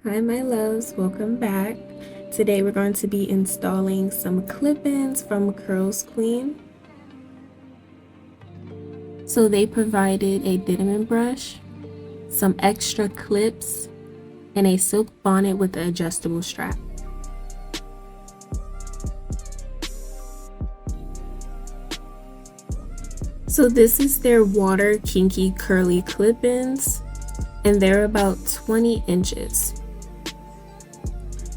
Hi my loves, welcome back. Today we're going to be installing some clip-ins from Curlsqueen. So they provided a denim brush, some extra clips, and a silk bonnet with an adjustable strap. So this is their Water Kinky Curly clip-ins, and they're about 20 inches.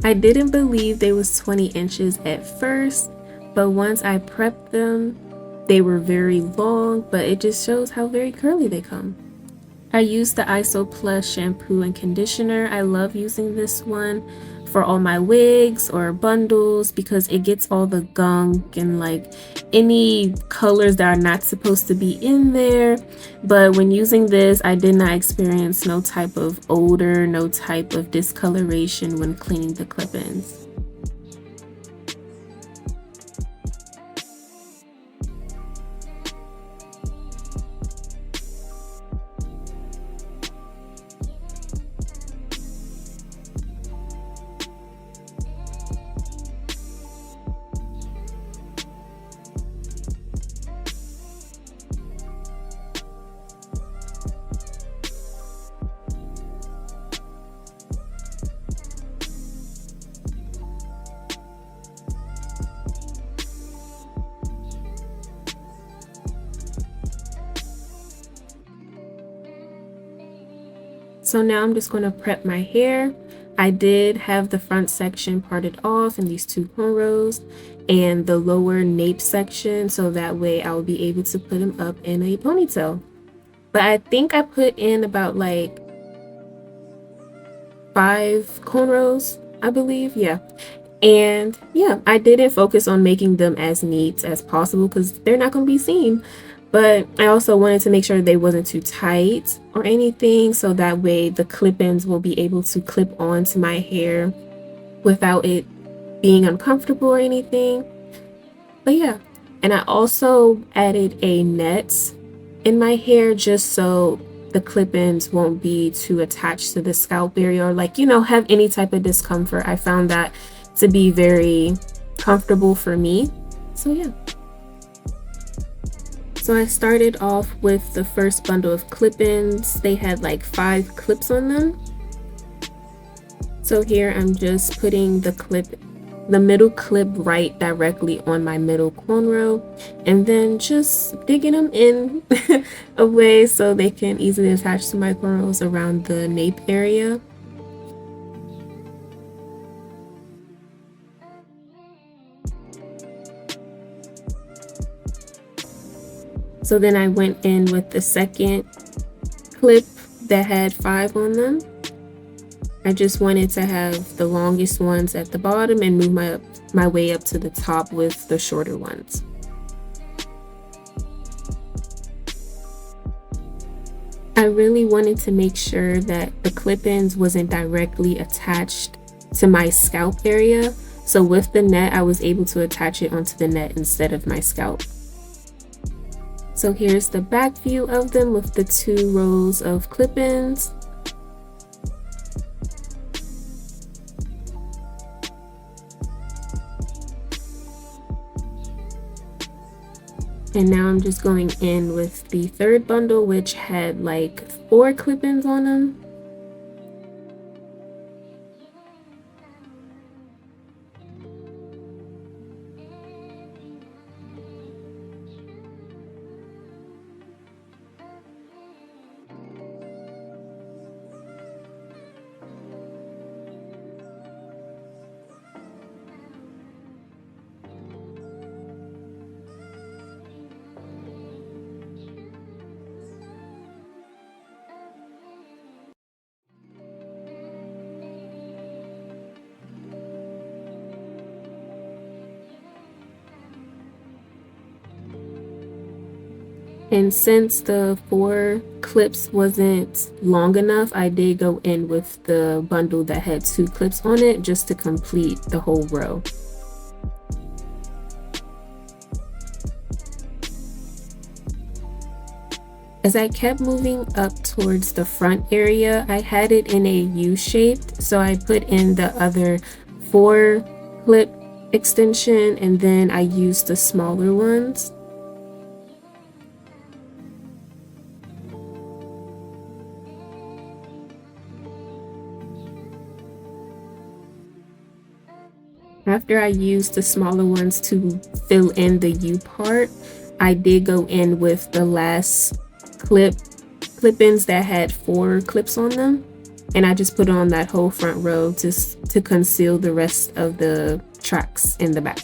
I didn't believe they was 20 inches at first, but once I prepped them, they were very long, but it just shows how very curly they come. I used the ISO Plus shampoo and conditioner. I love using this one for all my wigs or bundles because it gets all the gunk and like any colors that are not supposed to be in there. But when using this, I did not experience no type of odor, no type of discoloration when cleaning the clip-ins. So now I'm just going to prep my hair. I did have the front section parted off in these two cornrows and the lower nape section, so that way I will be able to put them up in a ponytail. But I think I put in about like 5 cornrows, I believe. Yeah. And yeah, I didn't focus on making them as neat as possible because they're not going to be seen. But I also wanted to make sure they wasn't too tight or anything, so that way the clip-ins will be able to clip onto my hair without it being uncomfortable or anything. But yeah, and I also added a net in my hair just so the clip-ins won't be too attached to the scalp area or like, have any type of discomfort. I found that to be very comfortable for me. So yeah. So I started off with the first bundle of clip-ins. They had like 5 clips on them. So here I'm just putting the middle clip right directly on my middle cornrow and then just digging them in a way so they can easily attach to my cornrows around the nape area. So then I went in with the second clip that had 5 on them. I just wanted to have the longest ones at the bottom and move my way up to the top with the shorter ones. I really wanted to make sure that the clip-ins wasn't directly attached to my scalp area. So with the net, I was able to attach it onto the net instead of my scalp. So here's the back view of them with the 2 rows of clip-ins. And now I'm just going in with the third bundle, which had like 4 clip-ins on them. And since the 4 clips wasn't long enough, I did go in with the bundle that had 2 clips on it just to complete the whole row. As I kept moving up towards the front area, I had it in a U shape, so I put in the other 4 clip extension and then I used the smaller ones. After I used the smaller ones to fill in the U part, I did go in with the last clip-ins that had 4 clips on them, and I just put on that whole front row just to conceal the rest of the tracks in the back.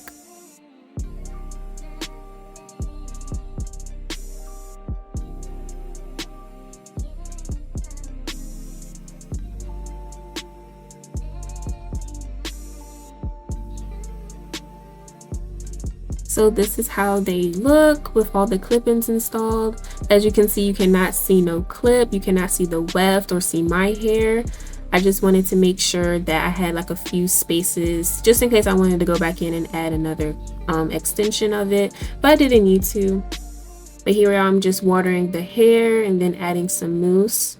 So this is how they look with all the clip-ins installed. As you can see, you cannot see no clip, you cannot see the weft or see my hair. I just wanted to make sure that I had like a few spaces just in case I wanted to go back in and add another extension of it, but I didn't need to. But here I'm just watering the hair and then adding some mousse.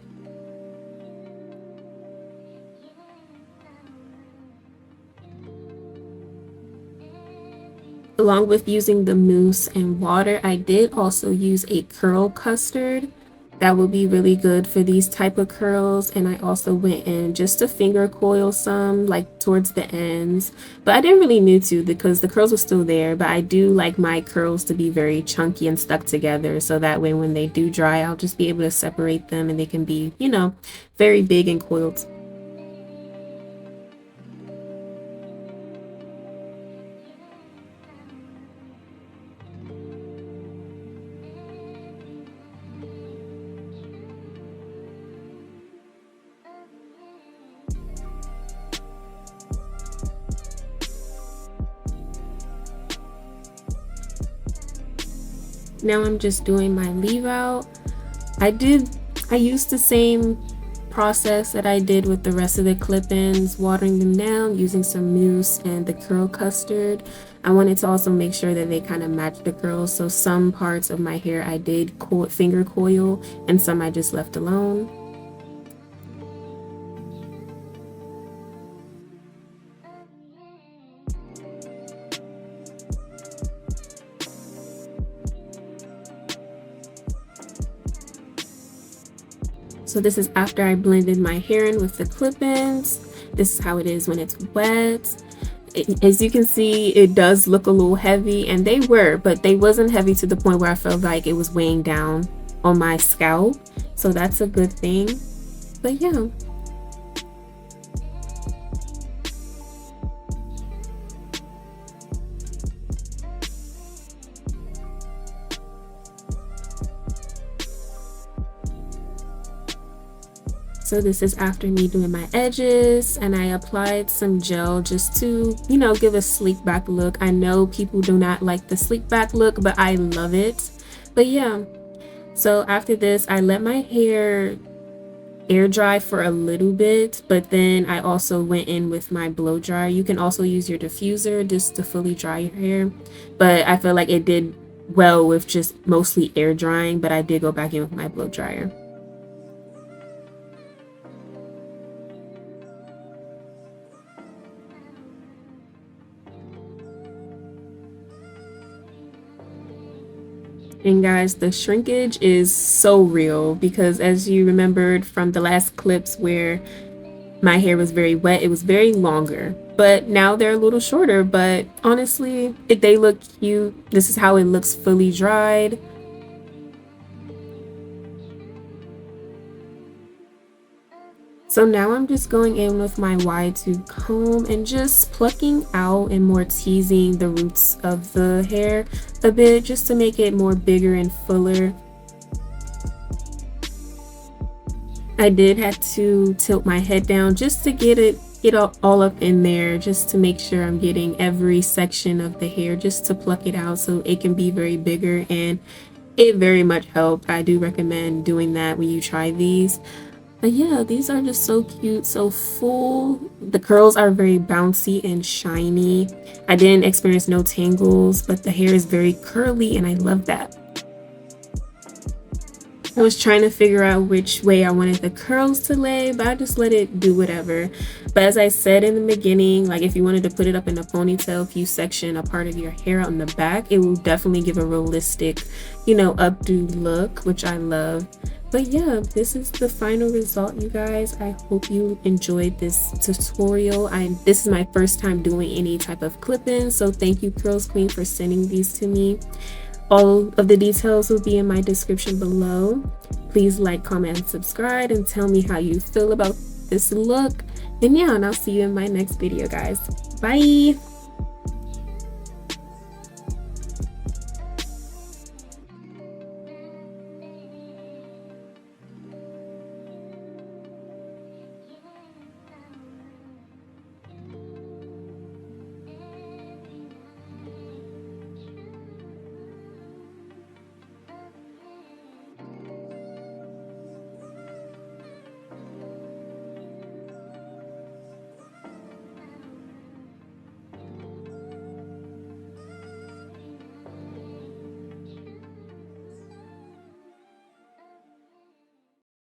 Along with using the mousse and water, I did also use a curl custard. That would be really good for these type of curls, and I also went in just to finger coil some like towards the ends, but I didn't really need to because the curls were still there. But I do like my curls to be very chunky and stuck together, so that way when they do dry, I'll just be able to separate them and they can be, you know, very big and coiled. Now I'm just doing my leave out. I used the same process that I did with the rest of the clip-ins, watering them down, using some mousse and the curl custard. I wanted to also make sure that they kind of match the curls, so some parts of my hair I did finger coil and some I just left alone. So this is after I blended my hair in with the clip-ins. This is how it is when it's wet. As you can see, it does look a little heavy, and they were, but they wasn't heavy to the point where I felt like it was weighing down on my scalp. So that's a good thing. But yeah. So this is after me doing my edges, and I applied some gel just to, you know, give a sleek back look. I know people do not like the sleek back look, but I love it. But yeah, so after this, I let my hair air dry for a little bit, but then I also went in with my blow dryer. You can also use your diffuser just to fully dry your hair, but I feel like it did well with just mostly air drying, but I did go back in with my blow dryer. And guys, the shrinkage is so real because as you remembered from the last clips where my hair was very wet, it was very longer. But now they're a little shorter, but honestly, they look cute. This is how it looks fully dried. So now I'm just going in with my wide tooth comb and just plucking out and more teasing the roots of the hair a bit just to make it more bigger and fuller. I did have to tilt my head down just to get all up in there, just to make sure I'm getting every section of the hair just to pluck it out so it can be very bigger, and it very much helped. I do recommend doing that when you try these. But yeah, these are just so cute, so full. The curls are very bouncy and shiny. I didn't experience no tangles, but the hair is very curly and I love that. I was trying to figure out which way I wanted the curls to lay, but I just let it do whatever. But as I said in the beginning, like if you wanted to put it up in a ponytail, if you section a part of your hair out in the back, it will definitely give a realistic, you know, updo look, which I love. But yeah, this is the final result, you guys. I hope you enjoyed this tutorial. This is my first time doing any type of clip-in, so thank you, Curlsqueen, for sending these to me. All of the details will be in my description below. Please like, comment, and subscribe, and tell me how you feel about this look. And yeah, and I'll see you in my next video, guys. Bye!